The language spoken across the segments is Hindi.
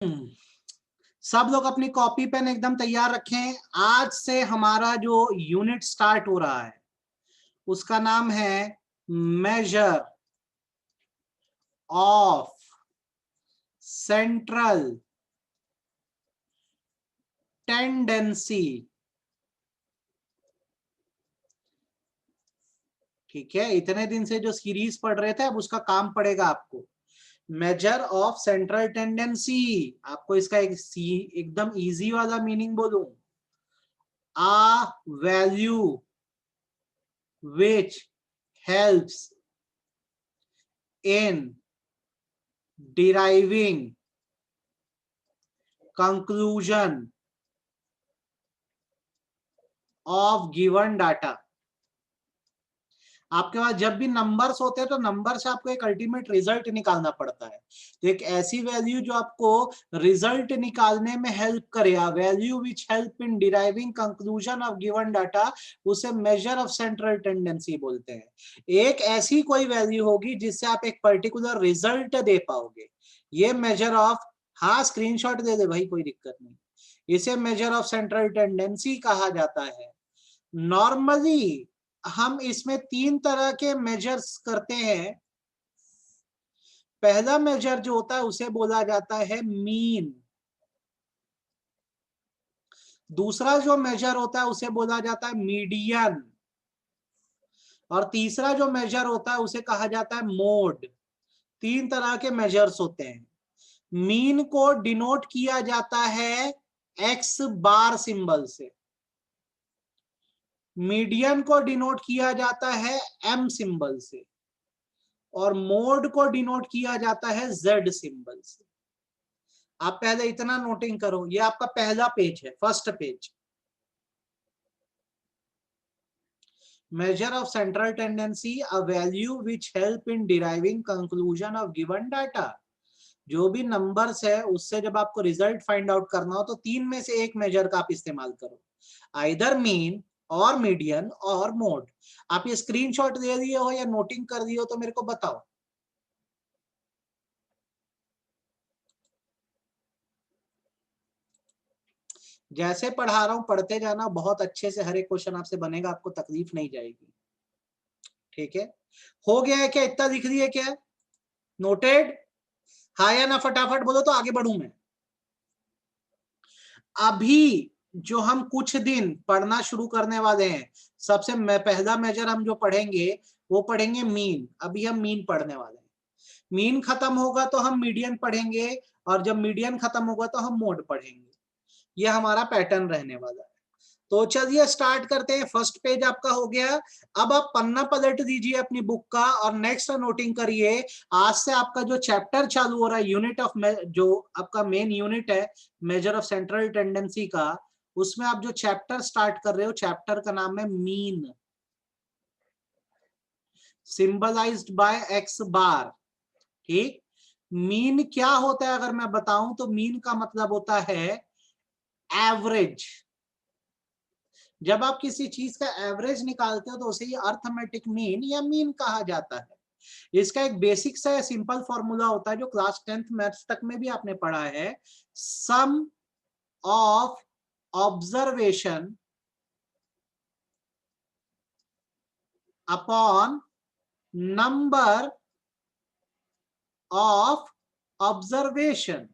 सब लोग अपनी कॉपी पेन एकदम तैयार रखें। आज से हमारा जो यूनिट स्टार्ट हो रहा है उसका नाम है मेजर ऑफ सेंट्रल टेंडेंसी। ठीक है, इतने दिन से जो सीरीज पढ़ रहे थे अब उसका काम पड़ेगा आपको। मेजर ऑफ सेंट्रल टेंडेंसी, आपको इसका एकदम इजी वाला मीनिंग बोलूं, a value which helps in deriving conclusion of given data। आपके पास जब भी नंबर्स होते हैं तो नंबर से आपको एक अल्टीमेट रिजल्ट निकालना पड़ता है। तो एक ऐसी वैल्यू जो आपको रिजल्ट निकालने में हेल्प करे, value which help in deriving conclusion of given data, उसे मेजर ऑफ सेंट्रल टेंडेंसी बोलते हैं। एक ऐसी कोई वैल्यू होगी जिससे आप एक पर्टिकुलर रिजल्ट दे पाओगे, ये मेजर ऑफ, हाँ स्क्रीनशॉट दे दे भाई, कोई दिक्कत नहीं। इसे मेजर ऑफ सेंट्रल टेंडेंसी कहा जाता है। नॉर्मली हम इसमें तीन तरह के मेजर्स करते हैं। पहला मेजर जो होता है उसे बोला जाता है मीन। दूसरा जो मेजर होता है उसे बोला जाता है मीडियन। और तीसरा जो मेजर होता है उसे कहा जाता है मोड। तीन तरह के मेजर्स होते हैं। मीन को डिनोट किया जाता है एक्स बार सिंबल से, मीडियन को डिनोट किया जाता है एम सिंबल से, और मोड को डिनोट किया जाता है जेड सिंबल से। आप पहले इतना नोटिंग करो, ये आपका पहला पेज है, first page. Measure of central tendency, a value which help in deriving conclusion of given data. जो भी नंबर्स है उससे जब आपको रिजल्ट फाइंड आउट करना हो तो तीन में से एक मेजर का आप इस्तेमाल करो, आइदर मीन और मीडियन और मोड। आप ये स्क्रीनशॉट दे दिए हो या नोटिंग कर दिए हो तो मेरे को बताओ। जैसे पढ़ा रहा हूं पढ़ते जाना, बहुत अच्छे से हर एक क्वेश्चन आपसे बनेगा, आपको तकलीफ नहीं जाएगी। ठीक है, हो गया है क्या? इतना दिख रही है क्या? नोटेड? हाँ या ना फटाफट बोलो तो आगे बढ़ूं मैं। अभी जो हम कुछ दिन पढ़ना शुरू करने वाले हैं, सबसे पहला मेजर हम जो पढ़ेंगे वो पढ़ेंगे मीन। अभी हम मीन पढ़ने वाले हैं। मीन खत्म होगा तो हम मीडियन पढ़ेंगे, और जब मीडियन खत्म होगा तो हम मोड पढ़ेंगे। ये हमारा पैटर्न रहने वाला है। तो चलिए स्टार्ट करते हैं। फर्स्ट पेज आपका हो गया। अब आप पन्ना पलट दीजिए अपनी बुक का और नेक्स्ट नोटिंग करिए। आज से आपका जो चैप्टर चालू हो रहा है, यूनिट ऑफ, जो आपका मेन यूनिट है मेजर ऑफ सेंट्रल टेंडेंसी का, उसमें आप जो चैप्टर स्टार्ट कर रहे हो, चैप्टर का नाम है मीन, सिंबलाइज्ड बाय एक्स बार। ठीक, मीन क्या होता है अगर मैं बताऊं तो मीन का मतलब होता है एवरेज। जब आप किसी चीज का एवरेज निकालते हो तो उसे ये अर्थमेटिक मीन या मीन कहा जाता है। इसका एक बेसिक सा सिंपल फॉर्मूला होता है जो क्लास 10th मैथ्स तक में भी आपने पढ़ा है। Sum of observation upon number of observation.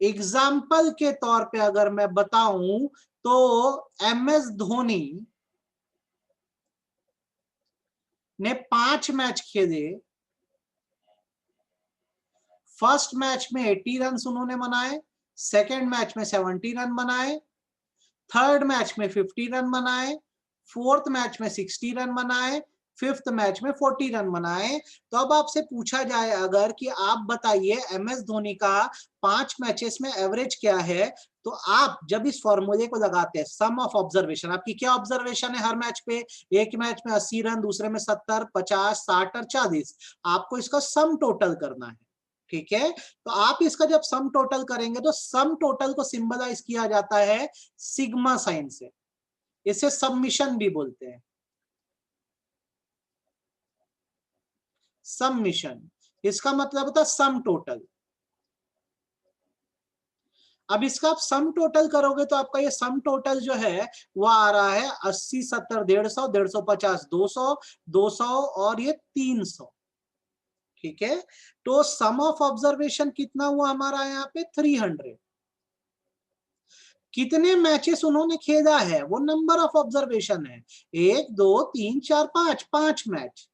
Example के तौर पे अगर मैं बताऊं तो एमएस धोनी ने 5 मैच खेले। फर्स्ट मैच में 80 रन उन्होंने बनाए, सेकेंड मैच में 70 रन बनाए, थर्ड मैच में 50 रन बनाए, फोर्थ मैच में 60 रन बनाए, फिफ्थ मैच में 40 रन बनाए। तो अब आपसे पूछा जाए अगर कि आप बताइए एमएस धोनी का 5 मैचेस में एवरेज क्या है, तो आप जब इस फॉर्मूले को लगाते हैं सम ऑफ ऑब्जर्वेशन, आपकी क्या ऑब्जर्वेशन है हर मैच पे? एक मैच में 80 रन, दूसरे में 70, 50, 60 और 40। आपको इसका सम टोटल करना है। ठीक है, तो आप इसका जब सम टोटल करेंगे तो सम टोटल को सिंबलाइज किया जाता है सिग्मा साइन से। इसे सबमिशन भी बोलते हैं। सबमिशन, इसका मतलब होता है सम टोटल। अब इसका आप सम टोटल करोगे तो आपका ये सम टोटल जो है वो आ रहा है 80, 70, 150, 150, 200, 200 और ये 300। ठीक है, तो सम ऑफ ऑब्जर्वेशन कितना हुआ हमारा यहाँ पे 300। कितने मैचेस उन्होंने खेला है वो नंबर ऑफ ऑब्जर्वेशन है, 1 2 3 4 5, 5 मैच।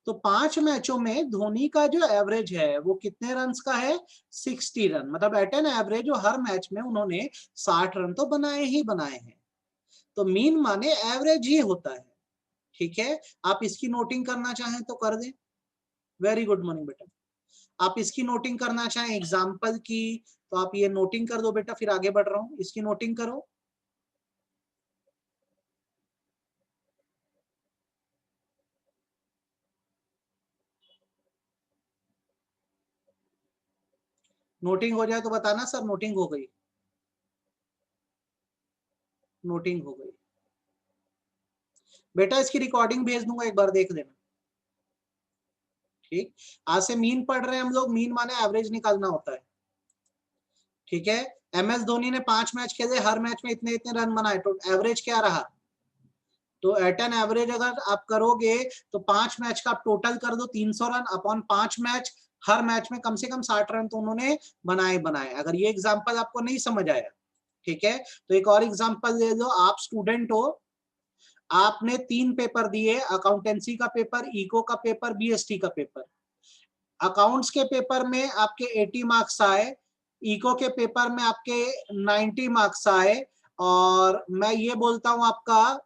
तो 5 मैचों में धोनी का जो एवरेज है वो कितने रन का है, 60 रन। मतलब एट एन एवरेज हर मैच में उन्होंने 60 रन तो बनाए ही बनाए हैं। तो मीन माने एवरेज ही होता है। ठीक है, आप इसकी नोटिंग करना चाहें तो कर दें। वेरी गुड मॉर्निंग बेटा। आप इसकी नोटिंग करना चाहें एग्जाम्पल की तो आप ये नोटिंग कर दो बेटा, फिर आगे बढ़ रहा हूं, इसकी नोटिंग करो। नोटिंग हो जाए तो बताना सर नोटिंग हो गई, नोटिंग हो गई। बेटा इसकी रिकॉर्डिंग भेज दूंगा, एक बार देख लेना। ठीक, आज से मीन पढ़ रहे हैं हम लोग, मीन माने एवरेज निकालना होता है। ठीक है, MS धोनी ने 5 मैच खेले, हर मैच में इतने इतने रन बनाए, तो एवरेज क्या रहा। तो एट एन एवरेज अगर आप करोगे तो 5 मैच का आप टोटल कर दो 300 रन अपॉन 5 मैच, हर मैच में कम से कम 60 रन तो उन्होंने बनाए बनाए। अगर ये एग्जांपल आपको नहीं समझ आया, ठीक है, तो एक और एग्जांपल ले लो। आप स्टूडेंट हो, आपने 3 पेपर दिए, अकाउंटेंसी का पेपर, इको का पेपर, BST का पेपर। अकाउंट्स के पेपर में आपके 80 मार्क्स आए, इको के पेपर में आपके 90 मार्क्स आए, और मैं ये बोलता हूं आपका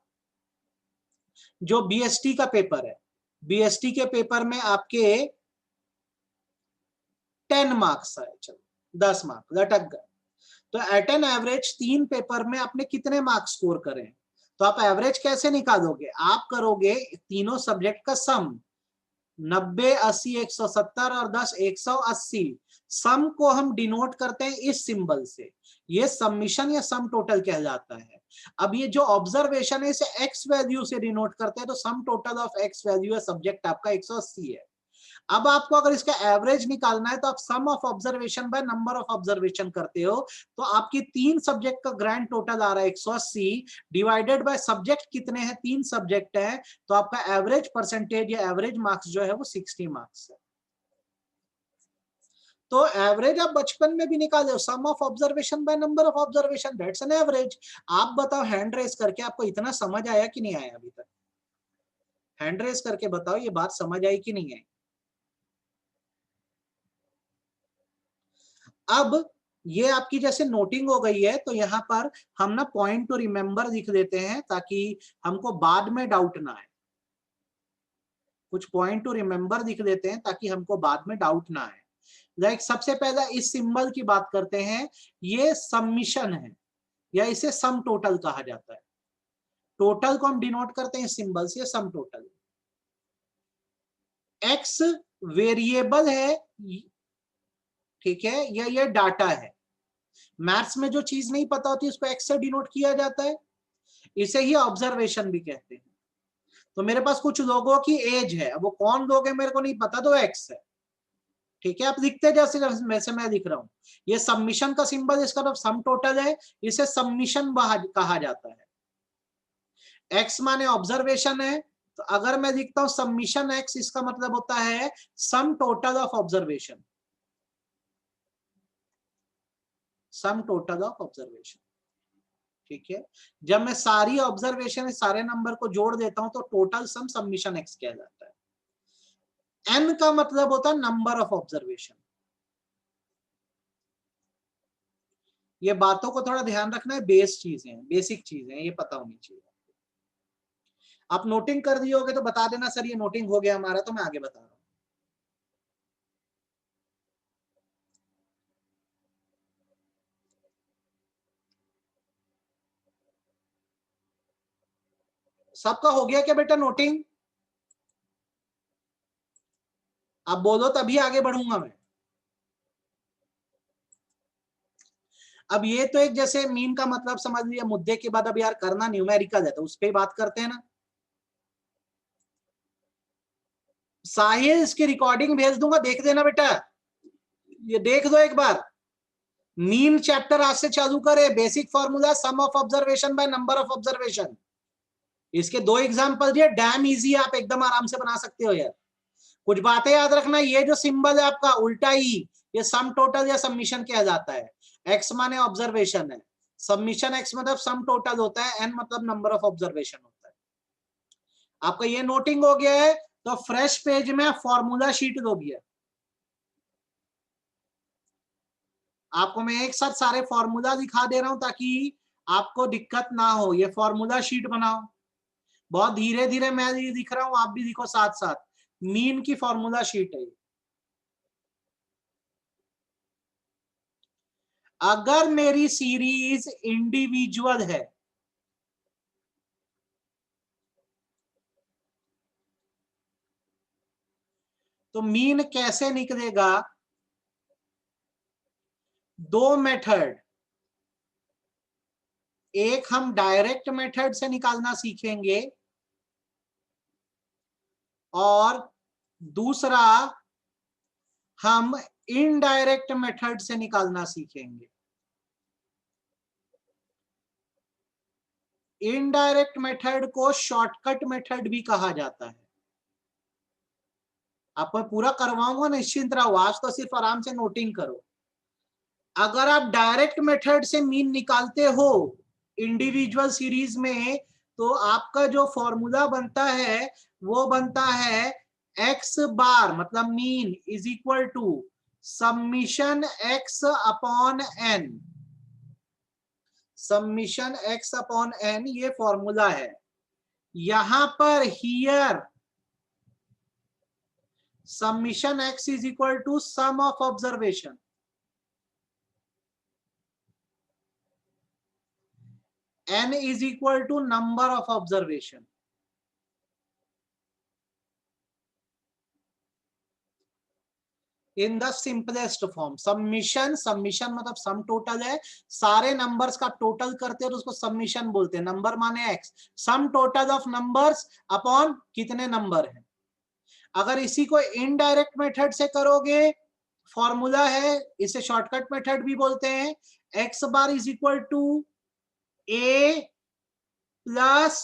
जो BST का पेपर है, BST के पेपर में आपके 10 मार्क्स आए, चलो 10 मार्क्स लटक गए। तो एट एन एवरेज 3 पेपर में आपने कितने मार्क्स स्कोर करे। तो आप एवरेज कैसे निकालोगे, आप करोगे तीनों सब्जेक्ट का सम, 90, 80, 170 और 10, 180। सम को हम डिनोट करते हैं इस सिंबल से, ये सबमिशन या सम टोटल कहलाता है। अब ये जो ऑब्जर्वेशन है इसे एक्स वैल्यू से डिनोट करते हैं, तो sum total of x value है, सब्जेक्ट आपका 180 है। अब आपको अगर इसका एवरेज निकालना है तो आप sum of observation by number of observation करते हो। तो आपकी 3 सब्जेक्ट का ग्रैंड टोटल आ रहा है 180, डिवाइडेड बाय सब्जेक्ट कितने हैं, 3 सब्जेक्ट है, तो आपका एवरेज परसेंटेज या एवरेज मार्क्स जो है वो 60 मार्क्स है। तो एवरेज आप बचपन में भी निकाले हो, sum of observation by number of observation, that's an average. आप बताओ हैंड रेस करके, आपको इतना समझ आया कि नहीं आया अभी तक। हैंड रेस करके बताओ ये बात समझ आई कि नहीं आई। अब ये आपकी जैसे नोटिंग हो गई है, तो यहाँ पर हम ना पॉइंट टू रिमेंबर लिख देते हैं ताकि हमको बाद में डाउट ना आए। कुछ पॉइंट टू रिमेंबर लिख देते हैं ताकि हमको बाद में डाउट ना आए। लाइक सबसे पहला इस सिंबल की बात करते हैं, ये सबमिशन है या इसे सम टोटल कहा जाता है। टोटल को हम डिनोट करते हैं इस सिंबल से, सम टोटल। एक्स वेरिएबल है, ठीक है, या ये डाटा है। मैथ्स में जो चीज नहीं पता होती उसको एक्स से डिनोट किया जाता है, इसे ही ऑब्जर्वेशन भी कहते हैं। तो मेरे पास कुछ लोगों की एज है, अब वो कौन लोग है मेरे को नहीं पता, तो एक्स है। ठीक है, आप लिखते जैसे वैसे मैं लिख रहा हूं। ये सबमिशन का सिंबल, इसका तो सम टोटल है, इसे सबमिशन कहा जाता है। एक्स माने ऑब्जर्वेशन है, तो अगर मैं लिखता हूं सबमिशन एक्स, इसका मतलब होता है सम total of observation, some total of observation. ठीक है, जब मैं सारी ऑब्जर्वेशन सारे नंबर को जोड़ देता हूं तो टोटल सम सबमिशन एक्स कहलाता है। एन का मतलब होता है नंबर ऑफ ऑब्जर्वेशन। ये बातों को थोड़ा ध्यान रखना है, बेस चीजें हैं, बेसिक चीजें हैं, ये पता होनी चाहिए। आप नोटिंग कर दिए होगे तो बता देना सर ये नोटिंग हो गया हमारा, तो मैं आगे बता रहा हूं। सबका हो गया क्या बेटा नोटिंग? आप बोलो तभी आगे बढ़ूंगा मैं। अब ये तो एक जैसे मीन का मतलब समझ लिया, मुद्दे के बाद अब यार करना न्यूमेरिकल है तो उस पर बात करते हैं ना। साहिल इसकी रिकॉर्डिंग भेज दूंगा, देख देना बेटा, ये देख दो एक बार। मीन चैप्टर आज से चालू करे, basic formula some of observation by number of observation. इसके 2 एग्जांपल दिए, डैम इजी, आप एकदम आराम से बना सकते हो यार। कुछ बातें याद रखना, ये जो सिंबल है आपका उल्टा ई, ये सम टोटल या सबमिशन किया जाता है। एक्स माने ऑब्जर्वेशन है, सबमिशन एक्स मतलब सम टोटल होता है, एन मतलब नंबर ऑफ ऑब्जर्वेशन होता है। आपका ये नोटिंग हो गया है, तो फ्रेश पेज में फॉर्मूला शीट दोगी। आपको मैं एक साथ सारे फॉर्मूला दिखा दे रहा हूं ताकि आपको दिक्कत ना हो। ये फॉर्मूला शीट बनाओ, बहुत धीरे धीरे मैं दिख रहा हूं, आप भी दिखो साथ साथ। मीन की फॉर्मूला शीट है। अगर मेरी सीरीज इंडिविजुअल है तो मीन कैसे निकलेगा? 2 मेथड, एक हम डायरेक्ट मेथड से निकालना सीखेंगे और दूसरा हम इनडायरेक्ट मेथड से निकालना सीखेंगे। इनडायरेक्ट मेथड को शॉर्टकट मेथड भी कहा जाता है। आपको पूरा करवाऊंगा, निश्चिंत रहो, आज तो सिर्फ आराम से नोटिंग करो। अगर आप डायरेक्ट मेथड से मीन निकालते हो इंडिविजुअल सीरीज में, तो आपका जो फॉर्मूला बनता है वो बनता है एक्स बार मतलब mean is equal to summation x upon N. Summation x upon N ये फॉर्मूला है। यहां पर here summation X is equal to sum of observation, n is equal to number of observation। In the simplest form summation, summation मतलब सम टोटल है, सारे नंबर्स का टोटल करते हैं तो उसको सबमिशन बोलते हैं। नंबर माने x, some total of numbers upon कितने नंबर हैं। अगर इसी को इनडायरेक्ट मेथड से करोगे, फॉर्मूला है, इसे शॉर्टकट मेथड भी बोलते हैं, x bar is equal to a plus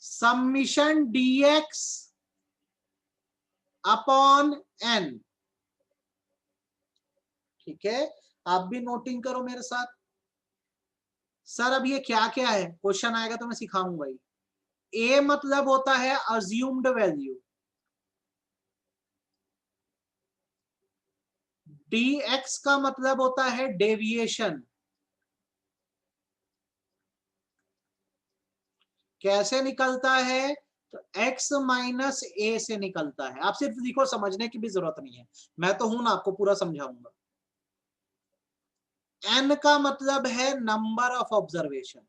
submission dx upon n। ठीक है, आप भी नोटिंग करो मेरे साथ। सर अब ये क्या क्या है, क्वेश्चन आएगा तो मैं सिखाऊंगा ही। ए मतलब होता है अज्यूम्ड वैल्यू, dx का मतलब होता है डेविएशन। कैसे निकलता है? तो x माइनस ए से निकलता है। आप सिर्फ देखो, समझने की भी जरूरत नहीं है, मैं तो हूं ना, आपको पूरा समझाऊंगा। n का मतलब है नंबर ऑफ ऑब्जर्वेशन।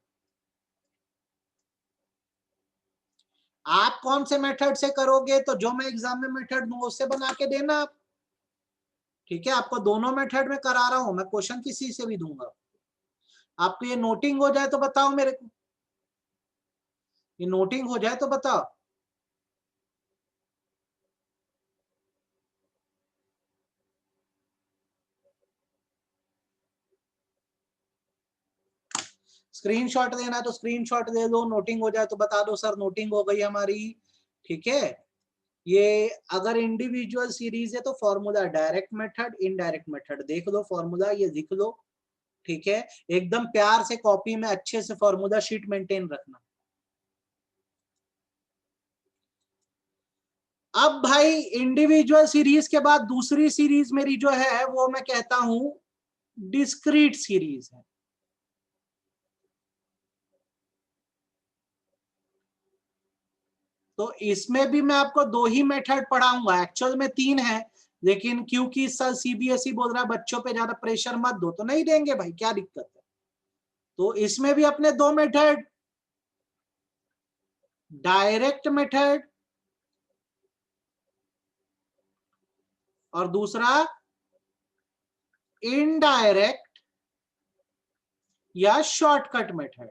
आप कौन से मेथड से करोगे, तो जो मैं एग्जाम में मेथड दूंगा उससे बना के देना आप। ठीक है, आपको दोनों मेथड में करा रहा हूं मैं, क्वेश्चन किसी से भी दूंगा। आपको ये नोटिंग हो जाए तो बताओ मेरे को, ये नोटिंग हो जाए तो बताओ। स्क्रीनशॉट देना है तो स्क्रीनशॉट दे दो, नोटिंग हो जाए तो बता दो सर नोटिंग हो गई हमारी। ठीक है, ये अगर इंडिविजुअल सीरीज है तो formula direct method, indirect method देख लो, फॉर्मूला ये लिख लो। ठीक है, एकदम प्यार से कॉपी में अच्छे से फॉर्मूला शीट मेंटेन रखना। अब भाई इंडिविजुअल सीरीज के बाद दूसरी सीरीज मेरी जो है वो मैं कहता हूं डिस्क्रीट सीरीज है। तो इसमें भी मैं आपको 2 ही मेथड पढ़ाऊंगा, एक्चुअल में 3 है, लेकिन क्योंकि इस साल सीबीएसई बोल रहा है बच्चों पे ज्यादा प्रेशर मत दो, तो नहीं देंगे भाई, क्या दिक्कत है। तो इसमें भी अपने 2 मेथड, डायरेक्ट मेथड और दूसरा इनडायरेक्ट या शॉर्टकट मेथड।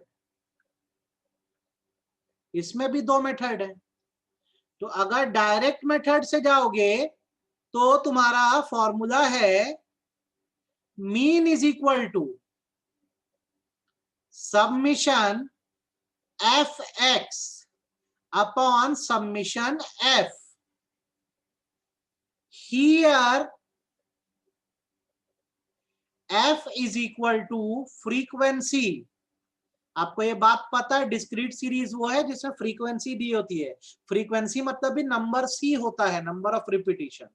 इसमें भी 2 मेथड है। तो अगर डायरेक्ट मेथड से जाओगे तो तुम्हारा फॉर्मूला है mean is equal to summation f x upon submission f. Here f is equal to frequency. आपको ये बात पता है, डिस्क्रीट सीरीज वो है जिसमें फ्रीक्वेंसी दी होती है। फ्रीक्वेंसी मतलब भी नंबर सी होता है, number of repetition.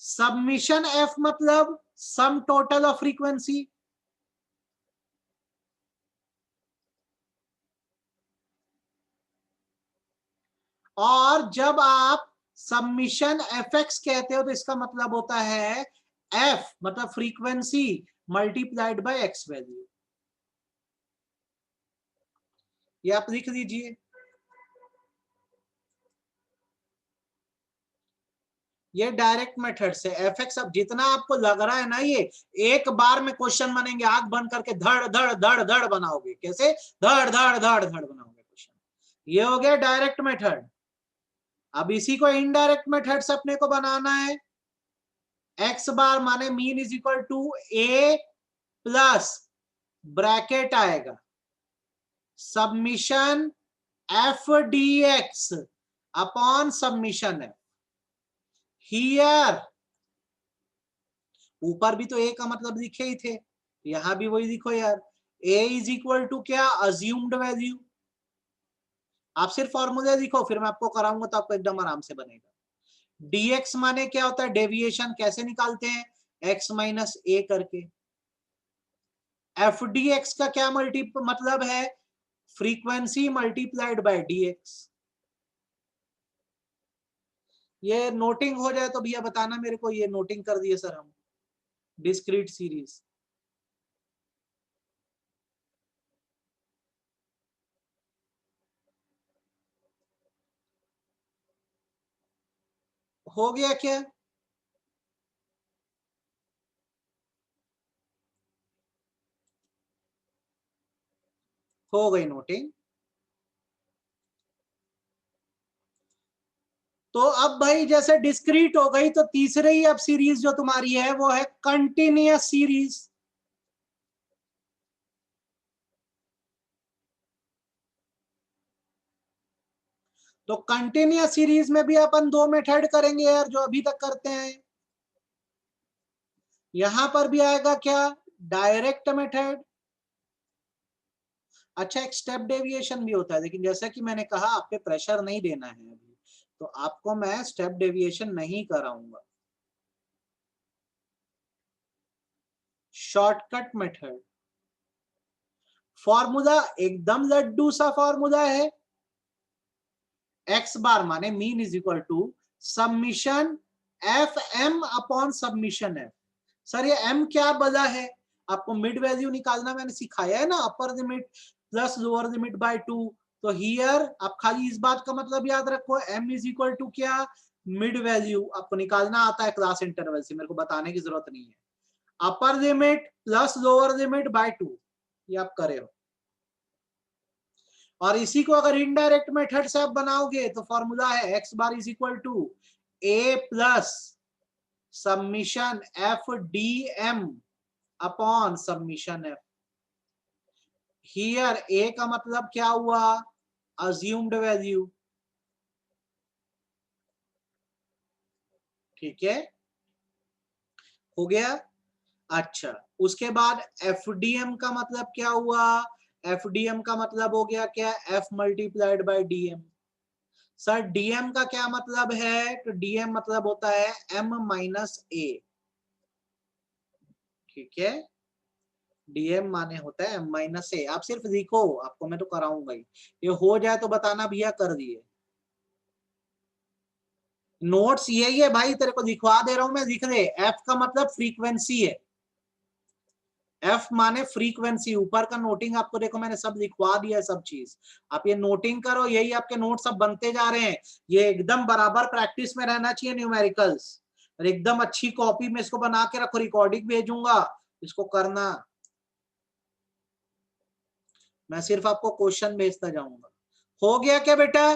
Submission F मतलब सम टोटल ऑफ फ्रीक्वेंसी। और जब आप सबमिशन एफ एक्स कहते हो तो इसका मतलब होता है एफ मतलब frequency multiplied by x value. ये आप लिख दीजिए। ये डायरेक्ट मेथड से एफ एक्स। अब जितना आपको लग रहा है ना, ये एक बार में क्वेश्चन बनेंगे, आंख बंद करके धड़ धड़ धड़ धड़ बनाओगे। कैसे? धड़ धड़ धड़ धड़ बनाओगे क्वेश्चन। ये हो गया डायरेक्ट मेथड। अब इसी को इनडायरेक्ट मेथड से अपने को बनाना है। एक्स बार माने mean is equal to a plus bracket आएगा submission f d x upon submission f. Here ऊपर भी तो ए का मतलब लिखे ही थे, यहां भी वही लिखो यार। ए इज इक्वल टू क्या? Assumed value. आप सिर्फ फॉर्मूले लिखो, फिर मैं आपको कराऊंगा तो आपको एकदम आराम से बनेगा। dx माने क्या होता है? डेविएशन। कैसे निकालते हैं? x माइनस ए करके। एफ डी एक्स का क्या मतलब है? Frequency multiplied by dx। ये नोटिंग हो जाए तो भैया बताना मेरे को। ये नोटिंग कर दिए सर हम, डिस्क्रीट सीरीज। हो गया क्या? हो गई नोटिंग। तो अब भाई जैसे डिस्क्रीट हो गई, तो तीसरे ही अब सीरीज जो तुम्हारी है वो है कंटिन्यूअस सीरीज। तो कंटिन्यूअस सीरीज में भी अपन दो मेथड करेंगे यार, जो अभी तक करते हैं। यहां पर भी आएगा क्या? Direct method. अच्छा, एक स्टेप डेविएशन भी होता है, लेकिन जैसा कि मैंने कहा आप पे प्रेशर नहीं देना है अभी, तो आपको मैं स्टेप डेविएशन नहीं कराऊंगा। Shortcut method. फॉर्मूला एकदम लड्डू सा फॉर्मूला है। एक्स बार माने mean is equal to summation f m upon submission f. Sir ये एम क्या बला है? आपको मिड वैल्यू निकालना मैंने सिखाया है ना, upper limit plus lower limit by 2। तो हियर आप खाली इस बात का मतलब याद रखो, एम इज इक्वल टू क्या? Mid value. आपको निकालना आता है क्लास इंटरवल से, मेरे को बताने की जरूरत नहीं है। Upper limit plus lower limit by 2, ये आप करे हो। और इसी को अगर इनडायरेक्ट मेथड से आप बनाओगे तो फॉर्मूला है x bar is equal to a plus submission f d m upon submission f. Here a का मतलब क्या हुआ? Assumed value. ठीक है, हो गया। अच्छा, उसके बाद एफ डी एम का मतलब क्या हुआ? एफ डी एम का मतलब हो गया क्या? F multiplied by d m. Sir dm का क्या मतलब है? तो डीएम मतलब होता है एम माइनस ए। ठीक है, डीएम माने होता है एम माइनस ए। आप सिर्फ लिखो, आपको मैं तो कराऊंगा ही। ये हो जाए तो बताना भैया कर दिए। नोट्स यही है भाई, तेरे को लिखवा दे रहा हूं मैं, लिख दे। एफ का मतलब फ्रीक्वेंसी है। एफ माने फ्रीक्वेंसी। ऊपर का नोटिंग आपको देखो मैंने सब लिखवा दिया है, सब चीज। आप ये नोटिंग करो, यही आपके नोट सब बनते जा रहे हैं। ये एकदम बराबर प्रैक्टिस में रहना चाहिए न्यूमेरिकल्स। और एकदम अच्छी कॉपी में इसको बना के रखो, रिकॉर्डिंग भेजूंगा, इसको करना। मैं सिर्फ आपको क्वेश्चन भेजता जाऊंगा। हो गया क्या बेटा?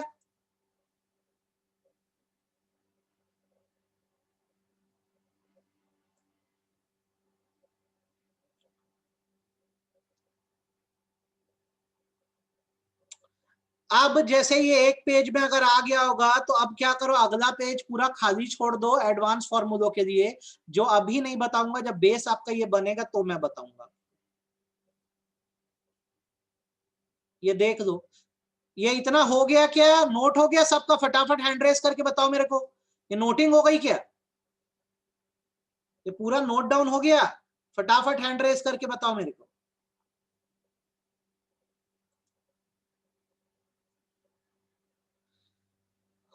अब जैसे ये एक पेज में अगर आ गया होगा तो अब क्या करो, अगला पेज पूरा खाली छोड़ दो एडवांस फॉर्मूलों के लिए, जो अभी नहीं बताऊंगा, जब बेस आपका ये बनेगा तो मैं बताऊंगा। ये देख लो, ये इतना हो गया क्या, नोट हो गया सबका? फटाफट हैंड रेस करके बताओ मेरे को, ये नोटिंग हो गई क्या? ये पूरा नोट डाउन हो गया? फटाफट हैंड रेस करके बताओ मेरे को।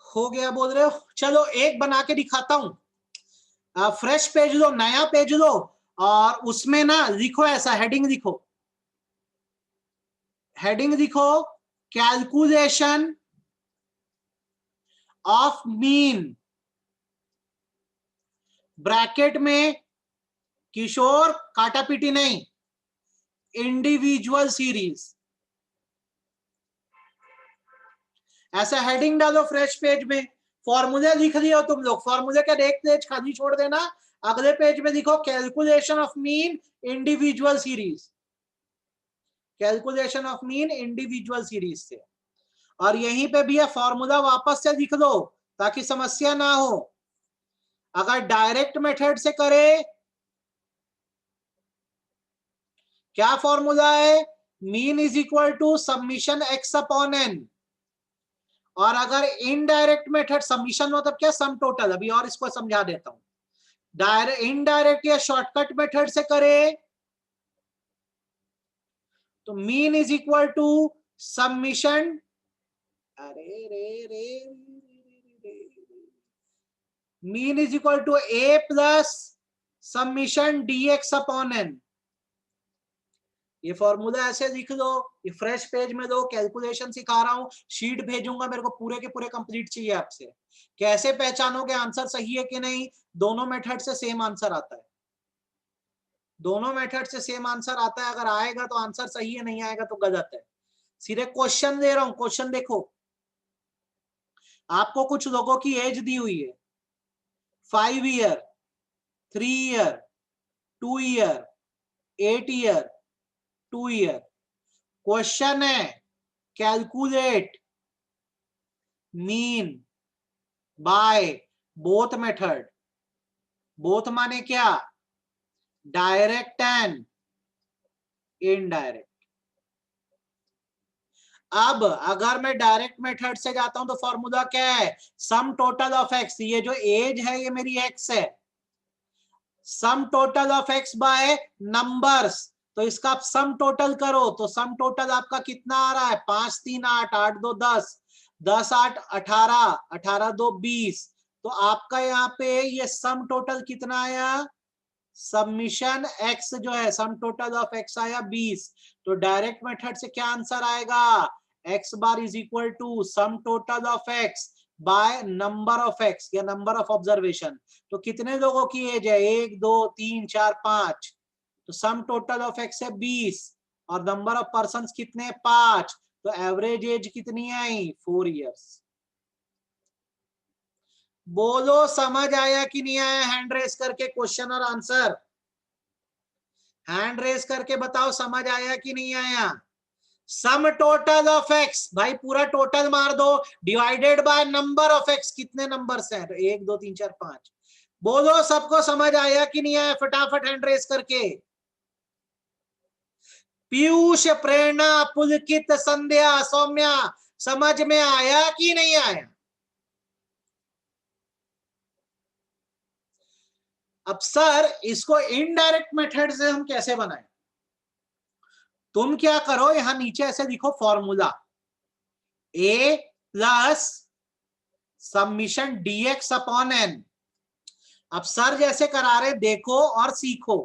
हो गया बोल रहे हो? चलो एक बना के दिखाता हूं। फ्रेश पेज लो, नया पेज लो, और उसमें ना लिखो, ऐसा हेडिंग लिखो, हेडिंग लिखो, कैलकुलेशन ऑफ मीन, ब्रैकेट में किशोर, काटा पीटी नहीं, इंडिविजुअल सीरीज, ऐसा हेडिंग डालो फ्रेश पेज में। फॉर्मूले लिख लिया हो तुम लोग, फॉर्मूले का एक पेज खाली छोड़ देना, अगले पेज में लिखो calculation of mean individual series, calculation of mean individual series से। और यहीं पे भी फॉर्मूला वापस से लिख दो ताकि समस्या ना हो। अगर डायरेक्ट मेथड से करे, क्या फॉर्मूला है? Mean is equal to summation x upon n. और अगर इनडायरेक्ट मेथड, सबमिशन मतलब क्या, सम टोटल, अभी और इसको समझा देता हूं। डायरेक्ट, इनडायरेक्ट या शॉर्टकट मेथड से करे तो mean is equal to summation, अरे रे, mean is equal to a plus submission dx upon N. ये फॉर्मूला ऐसे लिख लो, ये फ्रेश पेज में दो, कैलकुलेशन सिखा रहा हूं, शीट भेजूंगा, मेरे को पूरे के पूरे कंप्लीट चाहिए आपसे। कैसे पहचानोगे आंसर सही है कि नहीं? दोनों मेथड से सेम आंसर आता है, दोनों मेथड से सेम आंसर आता है, अगर आएगा तो आंसर सही है, नहीं आएगा तो गलत है। सीधे क्वेश्चन दे रहा हूं, क्वेश्चन देखो, आपको कुछ लोगों की एज दी हुई है, 5 year, 3 year, 2 year, 8 year, 2 year. Question है calculate mean by both method. Both माने क्या? Direct and indirect. अब अगर मैं डायरेक्ट मेथड से जाता हूं तो फॉर्मूला क्या है? सम टोटल ऑफ एक्स, ये जो एज है ये मेरी एक्स है, सम total of x by numbers, तो इसका आप सम टोटल करो तो सम टोटल आपका कितना आ रहा है? 5 3 8, 8 2 10, 10 8 18, 18 2 20। तो आपका यहाँ पे ये सम टोटल कितना आया? सबमिशन एक्स जो है, सम टोटल ऑफ एक्स आया 20। तो डायरेक्ट मेथड से क्या आंसर आएगा? X bar is equal to sum total of x by number of x या नंबर ऑफ ऑब्जर्वेशन। तो कितने लोगों की एज है? 1 2 3 4 5। तो सम टोटल ऑफ एक्स है 20 और नंबर ऑफ पर्सन कितने? 5। तो एवरेज एज कितनी आई? 4 इयर्स। बोलो समझ आया कि नहीं आया? हैंड रेस करके क्वेश्चन और आंसर, हैंड रेस करके बताओ समझ आया कि नहीं आया? सम टोटल ऑफ एक्स, भाई पूरा टोटल मार दो, divided by number of x, कितने नंबर्स हैं? तो 1 2 3 4 5। बोलो सबको समझ आया कि नहीं आया? फटाफट हैंड रेस करके। पीयूष, प्रेरणा, पुलकित, संध्या, सौम्या, समझ में आया कि नहीं आया? अब सर इसको इनडायरेक्ट मेथड से हम कैसे बनाएं? तुम क्या करो, यहां नीचे ऐसे लिखो formula, a plus submission dx upon n. अब सर जैसे करा रहे देखो और सीखो।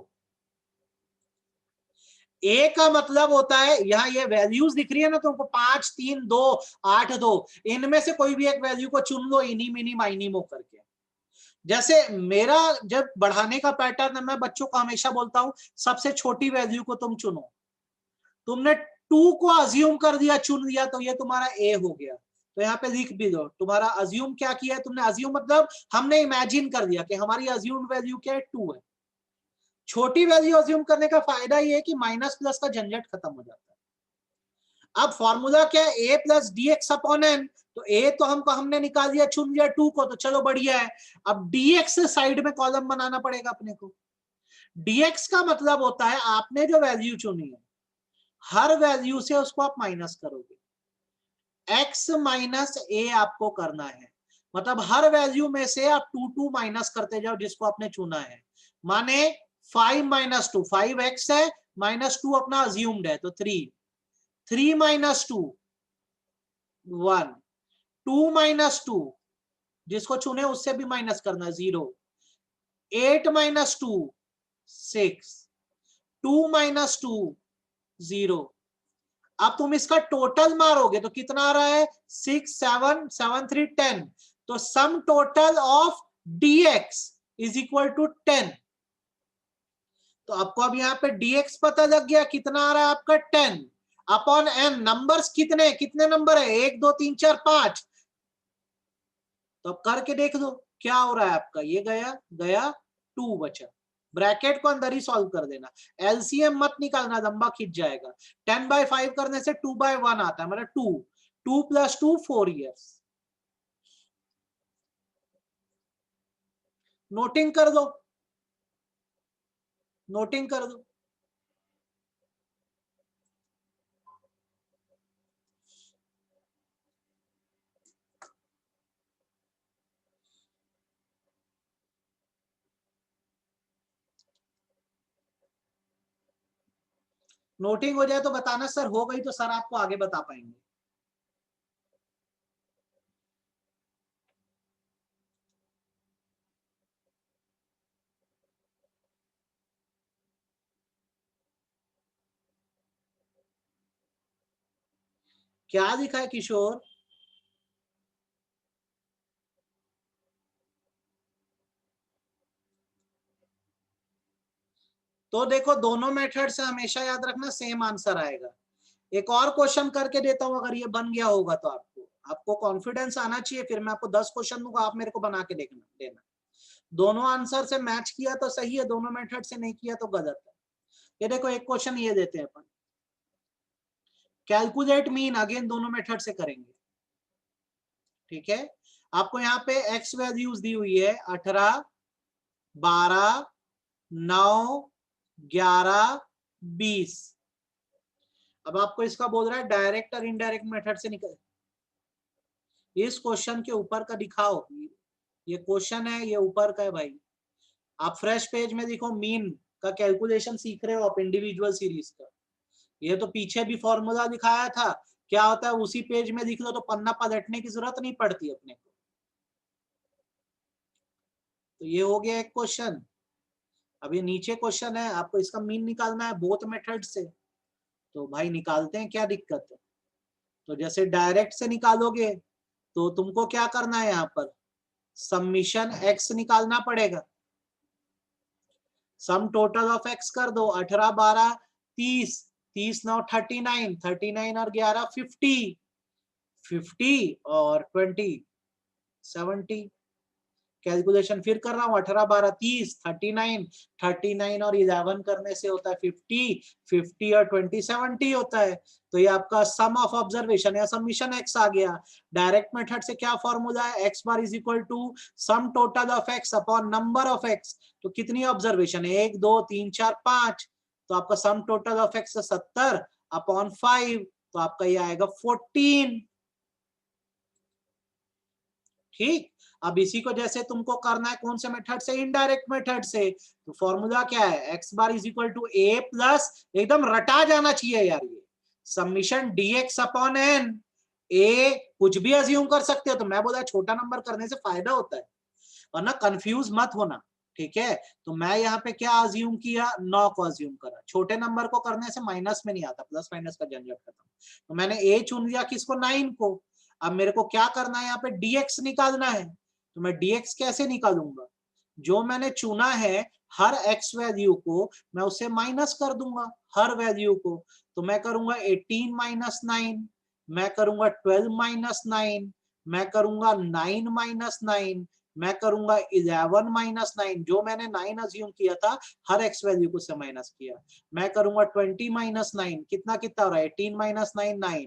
ए का मतलब होता है, यहाँ ये वैल्यूज दिख रही है ना तुमको, 5 3 2 8 2, इनमें से कोई भी एक वैल्यू को चुन लो, इनी मिनी माइनी मो करके। जैसे मेरा जब बढ़ाने का पैटर्न है, मैं बच्चों को हमेशा बोलता हूं सबसे छोटी वैल्यू को तुम चुनो। तुमने 2 को अज्यूम कर दिया, चुन लिया, तो ये तुम्हारा ए हो गया। तो यहाँ पे लिख भी दो, तुम्हारा अज्यूम क्या किया है तुमने? अज्यूम मतलब हमने इमेजिन कर दिया कि हमारी अज्यूम वैल्यू क्या है? 2 है। छोटी वैल्यू अज्यूम करने का फायदा ये है कि माइनस प्लस का झंझट खत्म हो जाता है। अब फॉर्मूला क्या है, a plus d x upon n. तो a तो हमने निकाल दिया, चुन लिया 2 को, तो चलो बढ़िया है। अब dx साइड में कॉलम बनाना पड़ेगा अपने को। dx का मतलब होता है आपने जो वैल्यू चुनी है हर वैल्यू से उसको आप माइनस करोगे। x माइनस ए आपको करना है, मतलब हर वैल्यू में से आप 2 माइनस करते जाओ जिसको आपने चुना है। माने 5 माइनस 2, 5x है, माइनस 2 अपना अज्यूम्ड है तो 3, 3 माइनस 2 1, 2 माइनस 2 जिसको चुने उससे भी माइनस करना 0, 8 माइनस 2 6, 2 माइनस 2 0। अब तुम इसका टोटल मारोगे तो कितना आ रहा है, 6 7 7 3 10। तो sum total of dx is equal to 10। तो आपको अब यहाँ पे dx पता लग गया, कितना आ रहा है आपका 10 अपॉन n। नंबर्स कितने कितने नंबर है, 1 2 3 4 5। तो अब करके देख दो क्या हो रहा है आपका, ये गया गया 2 बचा, ब्रैकेट को अंदर ही सॉल्व कर देना, एलसीएम मत निकालना लंबा खिंच जाएगा। 10/5 करने से 2/1 आता है, मतलब 2, 2 + 2 4 ईयर्स। नोटिंग कर दो, नोटिंग कर दो। नोटिंग हो जाए तो बताना सर हो गई, तो सर आपको आगे बता पाएंगे। क्या लिखा है किशोर? तो देखो दोनों मेथड से हमेशा याद रखना सेम आंसर आएगा। एक और क्वेश्चन करके देता हूं, अगर ये बन गया होगा तो आपको कॉन्फिडेंस आना चाहिए। फिर मैं आपको 10 क्वेश्चन दूंगा, आप मेरे को बना के देना। दोनों आंसर से मैच किया तो सही है, दोनों मेथड से नहीं किया तो गलत है। ये देखो एक क्वेश्चन ये देते हैं अपन, कैलकुलेट मीन, अगेन दोनों मेथड से करेंगे। ठीक है, आपको यहाँ पे एक्स वैल्यूज दी हुई है 18 12 9 11 20। अब आपको इसका बोल रहा है डायरेक्ट और इनडायरेक्ट मेथड से निकल। इस क्वेश्चन के ऊपर का दिखाओ, ये क्वेश्चन है, ये ऊपर का है भाई। आप फ्रेश पेज में देखो, मीन का कैलकुलेशन सीख रहे हो आप इंडिविजुअल सीरीज का। ये तो पीछे भी फॉर्मूला दिखाया था, क्या होता है उसी पेज में लिख लो तो पन्ना पलटने की जरूरत नहीं पड़ती अपने को। तो ये हो गया एक क्वेश्चन। अभी नीचे क्वेश्चन है, आपको इसका मीन निकालना है बोथ मेथड से। तो भाई निकालते हैं, क्या दिक्कत है। तो जैसे डायरेक्ट से निकालोगे तो तुमको क्या करना है, यहाँ पर समीशन एक्स निकालना पड़ेगा। सम टोटल ऑफ एक्स कर दो, 18 12 30, 30 9 39, 39 और 11 50, 50 और 20 70। कैलकुलेशन फिर कर रहा हूँ, 18 12 30, 39, 39 और 11 करने से होता है 50, 50 और 20 70 होता है। तो ये आपका सम ऑफ ऑब्जर्वेशन या समीशन एक्स आ गया। डायरेक्ट मेथड से क्या फॉर्मूला है, x bar is equal to sum total of x upon number of x. तो कितनी ऑब्जर्वेशन है, 1 2 3 4 5। तो आपका सम टोटल ऑफ एक्स 70 अपॉन 5, तो आपका ये आएगा 14। ठीक, अब इसी को जैसे तुमको करना है कौन से मेथड से, इनडायरेक्ट मेथड से। तो फॉर्मूला क्या है, x bar is equal to a plus, एकदम रटा जाना चाहिए यार ये, summation dx upon n. A कुछ भी अज्यूम कर सकते हो, तो मैं बोला छोटा नंबर करने से फायदा होता है, वरना कंफ्यूज मत होना। ठीक है, तो मैं यहाँ पे क्या अज्यूम किया, 9 को अज्यूम करा। छोटे नंबर को करने से माइनस में नहीं आता, प्लस माइनस का झंझट खत्म। तो मैंने ए चुन लिया, किसको, 9 को। अब मेरे को क्या करना है, यहाँ पे dx निकालना है। तो मैं dx कैसे निकालूंगा, जो मैंने चुना है हर x वैल्यू को मैं उससे माइनस कर दूंगा, हर वैल्यू को। तो मैं करूंगा 18 माइनस 9, मैं करूंगा 12 माइनस 9, मैं करूंगा 9 माइनस 9, मैं करूंगा 11 माइनस 9, जो मैंने 9 अज्यूम किया था हर एक्स वैल्यू को से माइनस किया। मैं करूंगा 20 माइनस 9, कितना कितना हो रहा है, 18 minus 9 9,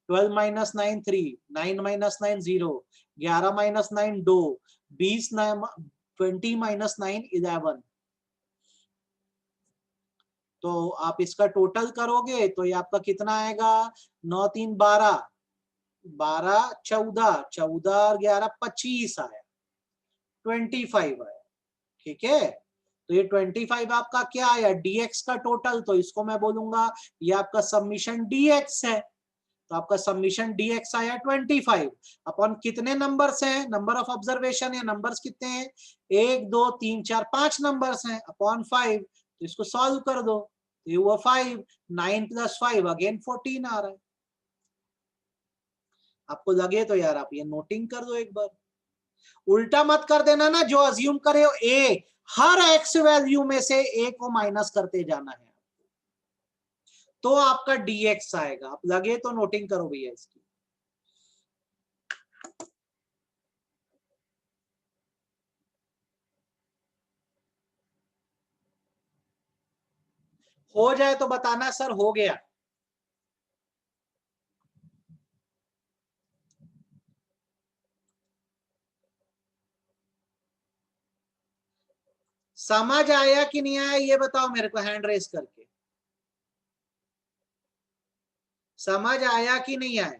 12 minus 9 3, 9 minus 9 0, 11 minus 9 2, 20 20 minus 9 11। तो आप इसका टोटल करोगे तो ये आपका कितना आएगा, 9 3 12, 12 14, 14 और 11 25 आया, 25 आया। ठीक है, तो ये 25 आपका क्या आया, dx का टोटल, तो इसको मैं बोलूंगा ये आपका सबमिशन dx है। तो आपका सबमिशन dx आया 25 अपॉन कितने नंबर्स हैं, नंबर ऑफ ऑब्जर्वेशन या नंबर्स कितने हैं, 1 2 3 4 5 नंबर्स हैं, अपॉन 5। तो इसको सॉल्व कर दो, तो ये हुआ 5, 9 प्लस 5 अगेन 14 आ रहा है। आपको लगे तो यार आप ये नोटिंग कर दो एक बार, उल्टा मत कर देना ना, जो अज्यूम करे हो ए, हर एक्स वैल्यू में से ए को माइनस करते जाना है, तो आपका dx आएगा। आप लगे तो नोटिंग करो भैया इसकी। हो जाए तो बताना सर हो गया। समझ आया कि नहीं आया ये बताओ मेरे को हैंड रेस करके, समझ आया कि नहीं आया।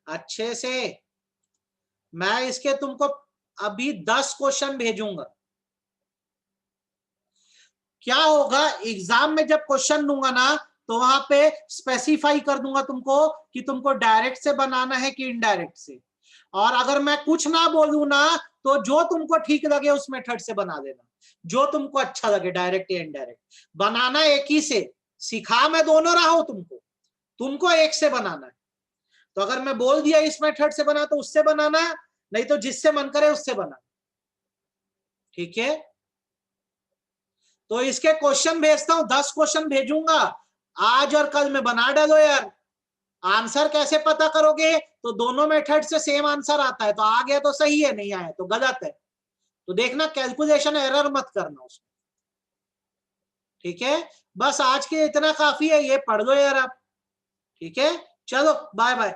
अच्छे से, मैं इसके तुमको अभी 10 क्वेश्चन भेजूंगा। क्या होगा एग्जाम में जब क्वेश्चन दूंगा ना, तो वहां पे स्पेसिफाई कर दूंगा तुमको कि तुमको डायरेक्ट से बनाना है कि इनडायरेक्ट से, और अगर मैं कुछ ना बोलूं ना, तो जो तुमको ठीक लगे उस मेथड से बना देना, जो तुमको अच्छा लगे, डायरेक्ट या इनडायरेक्ट बनाना एक ही से। सिखा मैं दोनों रहा हूं तुमको, तुमको एक से बनाना है। तो अगर मैं बोल दिया इस मेथड से बना तो उससे बनाना, नहीं तो जिससे मन करे उससे बना। ठीक है, तो इसके क्वेश्चन भेजता हूं, 10 क्वेश्चन भेजूंगा, आज और कल में बना डालो यार। आंसर कैसे पता करोगे, तो दोनों मेथड से सेम आंसर आता है, तो आ गया तो सही है, नहीं आया तो गलत है। तो देखना कैलकुलेशन एरर मत करना उसमें। ठीक है, बस आज के इतना काफी है, ये पढ़ लो यार आप। ठीक है, चलो बाय बाय।